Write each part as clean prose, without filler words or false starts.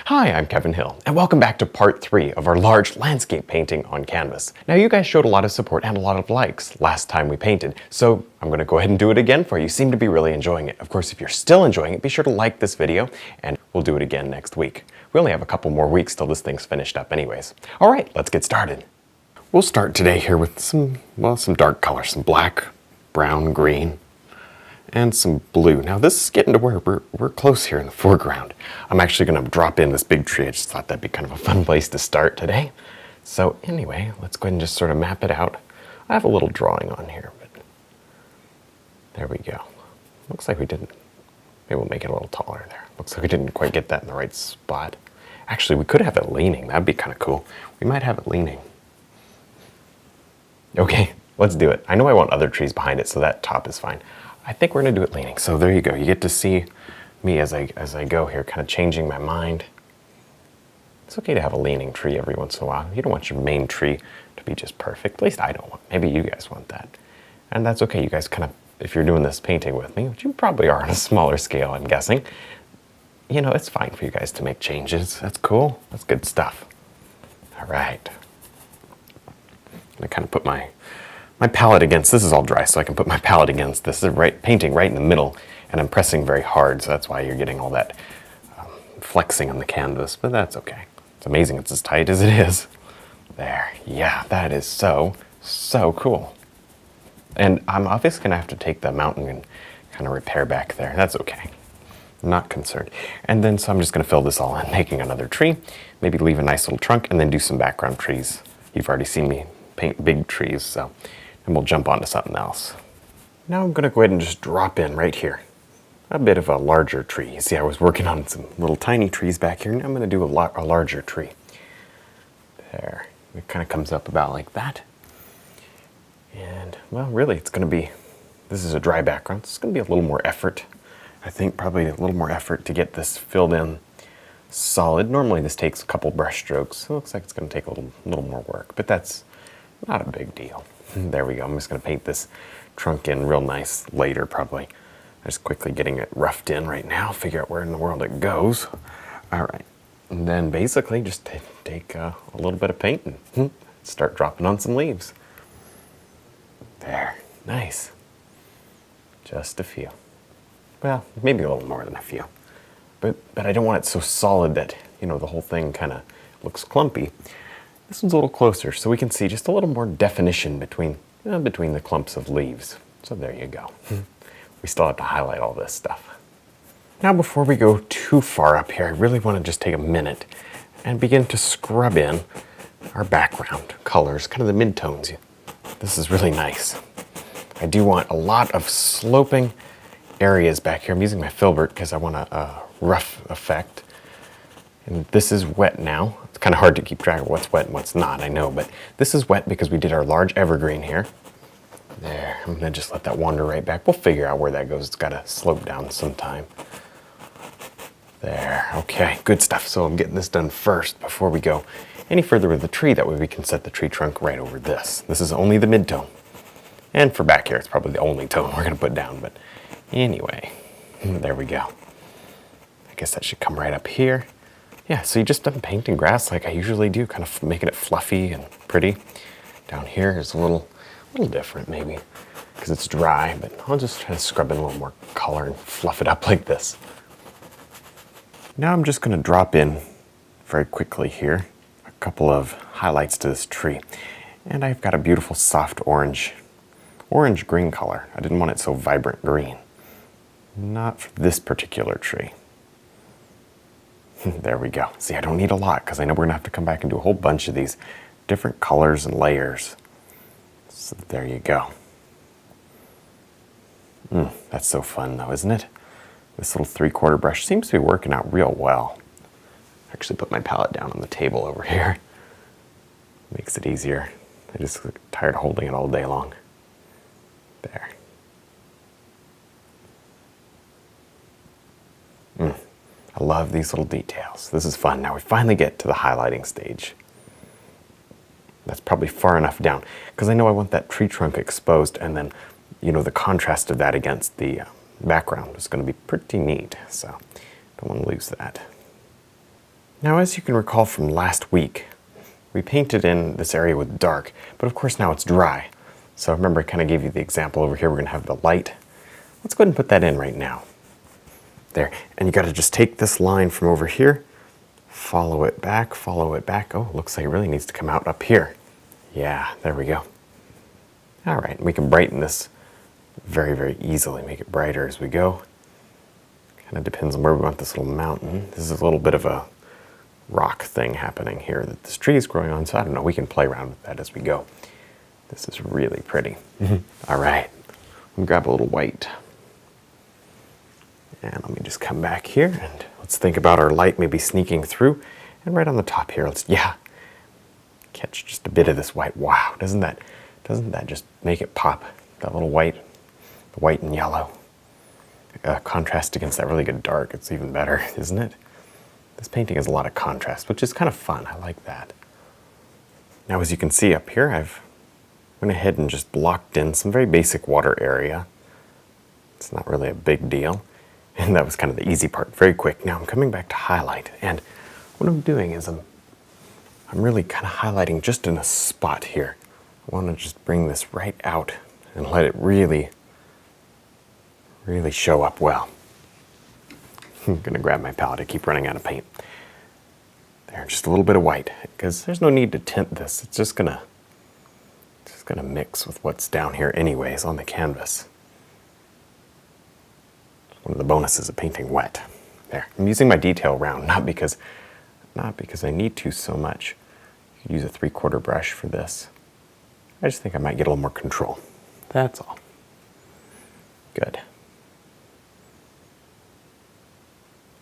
Hi, I'm Kevin Hill, and welcome back to part 3 of our large landscape painting on canvas. Now, you guys showed a lot of support and a lot of likes last time we painted, so I'm going to go ahead and do it again for you. You seem to be really enjoying it. Of course, if you're still enjoying it, be sure to like this video, and we'll do it again next week. We only have a couple more weeks till this thing's finished up anyways. All right, let's get started. We'll start today here with some dark colors, some black, brown, green, and some blue. Now this is getting to where we're close here in the foreground. I'm actually going to drop in this big tree. I just thought that'd be kind of a fun place to start today. So anyway, let's go ahead and just sort of map it out. I have a little drawing on here, but there we go. Looks like we didn't. Maybe we'll make it a little taller there. Looks like we didn't quite get that in the right spot. Actually, we could have it leaning. That'd be kind of cool. We might have it leaning. Okay, let's do it. I know I want other trees behind it, so that top is fine. I think we're gonna do it leaning. So there you go. You get to see me as I go here, kind of changing my mind. It's okay to have a leaning tree every once in a while. You don't want your main tree to be just perfect. At least I don't want. Maybe you guys want that. And that's okay. You guys kind of, if you're doing this painting with me, which you probably are on a smaller scale, I'm guessing, you know, it's fine for you guys to make changes. That's cool. That's good stuff. All right. I'm gonna kind of put my palette against, this is all dry, so I can put my palette against this. Is painting right in the middle, and I'm pressing very hard, so that's why you're getting all that flexing on the canvas, but that's okay. It's amazing it's as tight as it is. There, yeah, that is so cool. And I'm obviously gonna have to take the mountain and kind of repair back there. That's okay, I'm not concerned. And then, so I'm just gonna fill this all in, making another tree, maybe leave a nice little trunk, and then do some background trees. You've already seen me paint big trees, so. And we'll jump onto something else. Now I'm gonna go ahead and just drop in right here a bit of a larger tree. You see, I was working on some little tiny trees back here, and I'm gonna do a larger tree. There, it kind of comes up about like that. And well, really, it's gonna be, this is a dry background, so it's gonna be a little more effort. I think probably a little more effort to get this filled in solid. Normally this takes a couple brush strokes. It looks like it's gonna take a little more work, but that's not a big deal. There we go. I'm just going to paint this trunk in real nice later, probably. Just quickly getting it roughed in right now, figure out where in the world it goes. All right. And then basically just take a little bit of paint and start dropping on some leaves. There. Nice. Just a few. Well, maybe a little more than a few. But I don't want it so solid that, you know, the whole thing kind of looks clumpy. This one's a little closer, so we can see just a little more definition between the clumps of leaves. So there you go. We still have to highlight all this stuff. Now before we go too far up here, I really want to just take a minute and begin to scrub in our background colors, kind of the midtones. This is really nice. I do want a lot of sloping areas back here. I'm using my filbert because I want a rough effect. And this is wet now. It's kind of hard to keep track of what's wet and what's not, I know, but this is wet because we did our large evergreen here. There, I'm gonna just let that wander right back. We'll figure out where that goes. It's gotta slope down sometime. There, okay, good stuff. So I'm getting this done first before we go any further with the tree. That way we can set the tree trunk right over this. This is only the mid-tone. And for back here, it's probably the only tone we're gonna put down, but anyway, there we go. I guess that should come right up here. Yeah, so you just done painting grass like I usually do, kind of making it fluffy and pretty. Down here is a little different maybe, because it's dry, but I'll just try to scrub in a little more color and fluff it up like this. Now I'm just gonna drop in very quickly here a couple of highlights to this tree. And I've got a beautiful soft orange-green color. I didn't want it so vibrant green. Not for this particular tree. There we go. See, I don't need a lot because I know we're gonna have to come back and do a whole bunch of these different colors and layers. So there you go. That's so fun though, isn't it? This little 3/4 brush seems to be working out real well. Actually put my palette down on the table over here. Makes it easier. I just get tired of holding it all day long. There. I love these little details. This is fun. Now we finally get to the highlighting stage. That's probably far enough down because I know I want that tree trunk exposed, and then, you know, the contrast of that against the background is going to be pretty neat. So don't want to lose that. Now, as you can recall from last week, we painted in this area with dark, but of course now it's dry. So remember I kind of gave you the example over here. We're going to have the light. Let's go ahead and put that in right now. There, and you got to just take this line from over here, follow it back, follow it back. Oh, looks like it really needs to come out up here. Yeah, there we go. All right, we can brighten this very, very easily, make it brighter as we go. Kind of depends on where we want this little mountain. This is a little bit of a rock thing happening here that this tree is growing on, so I don't know, we can play around with that as we go. This is really pretty. All right, let me grab a little white. And let me just come back here and let's think about our light maybe sneaking through. And right on the top here, catch just a bit of this white. Wow, doesn't that just make it pop? That little white, the white and yellow. Contrast against that really good dark, it's even better, isn't it? This painting has a lot of contrast, which is kind of fun. I like that. Now, as you can see up here, I've went ahead and just blocked in some very basic water area. It's not really a big deal. And that was kind of the easy part, very quick. Now I'm coming back to highlight, and what I'm doing is I'm really kind of highlighting just in a spot here. I want to just bring this right out and let it really, really show up well. I'm gonna grab my palette, I keep running out of paint. There, just a little bit of white, because there's no need to tint this. It's just gonna mix with what's down here anyways on the canvas. One of the bonuses of painting wet. There, I'm using my detail round, not because I need to so much. You could use a 3/4 brush for this. I just think I might get a little more control. That's all. Good.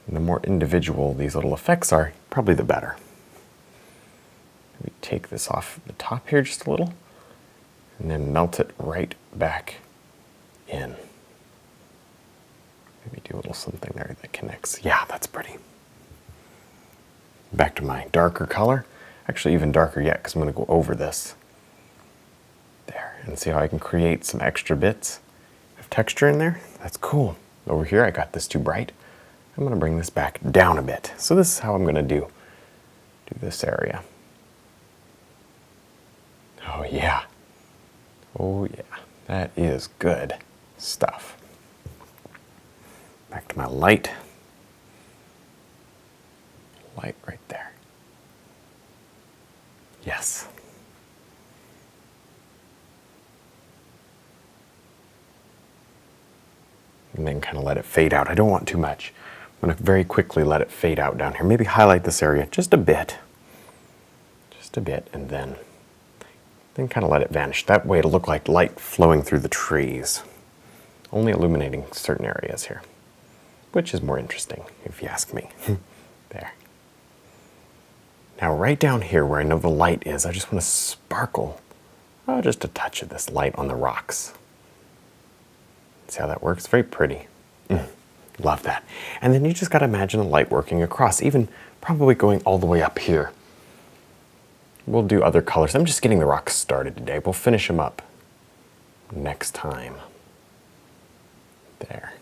And the more individual these little effects are, probably the better. Maybe take this off the top here just a little, and then melt it right back in. Maybe do a little something there that connects. Yeah, that's pretty. Back to my darker color. Actually, even darker yet, because I'm going to go over this. There, and see how I can create some extra bits of texture in there? That's cool. Over here, I got this too bright. I'm going to bring this back down a bit. So this is how I'm going to do this area. Oh yeah. Oh yeah. That is good stuff. Back to my light. Light right there. Yes. And then kind of let it fade out. I don't want too much. I'm going to very quickly let it fade out down here. Maybe highlight this area just a bit. Just a bit, and then kind of let it vanish. That way it'll look like light flowing through the trees. Only illuminating certain areas here, which is more interesting, if you ask me. There. Now right down here where I know the light is, I just want to sparkle just a touch of this light on the rocks. See how that works? Very pretty. Love that. And then you just got to imagine the light working across, even probably going all the way up here. We'll do other colors. I'm just getting the rocks started today. We'll finish them up next time. There.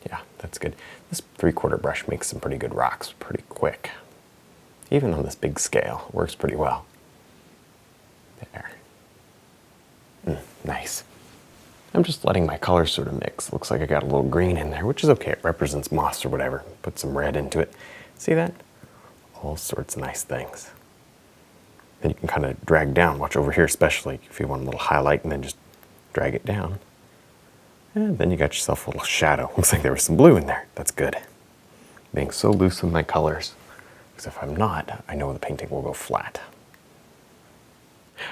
Yeah, that's good. This 3/4 brush makes some pretty good rocks pretty quick. Even on this big scale, it works pretty well. There. Nice. I'm just letting my colors sort of mix. Looks like I got a little green in there, which is okay. It represents moss or whatever. Put some red into it. See that? All sorts of nice things. Then you can kind of drag down. Watch over here, especially if you want a little highlight, and then just drag it down. And then you got yourself a little shadow. Looks like there was some blue in there. That's good. Being so loose with my colors. Because if I'm not, I know the painting will go flat.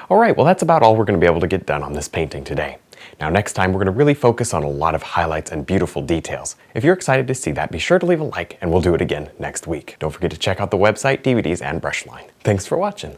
All right, well that's about all we're going to be able to get done on this painting today. Now next time we're going to really focus on a lot of highlights and beautiful details. If you're excited to see that, be sure to leave a like and we'll do it again next week. Don't forget to check out the website, DVDs, and brush line. Thanks for watching.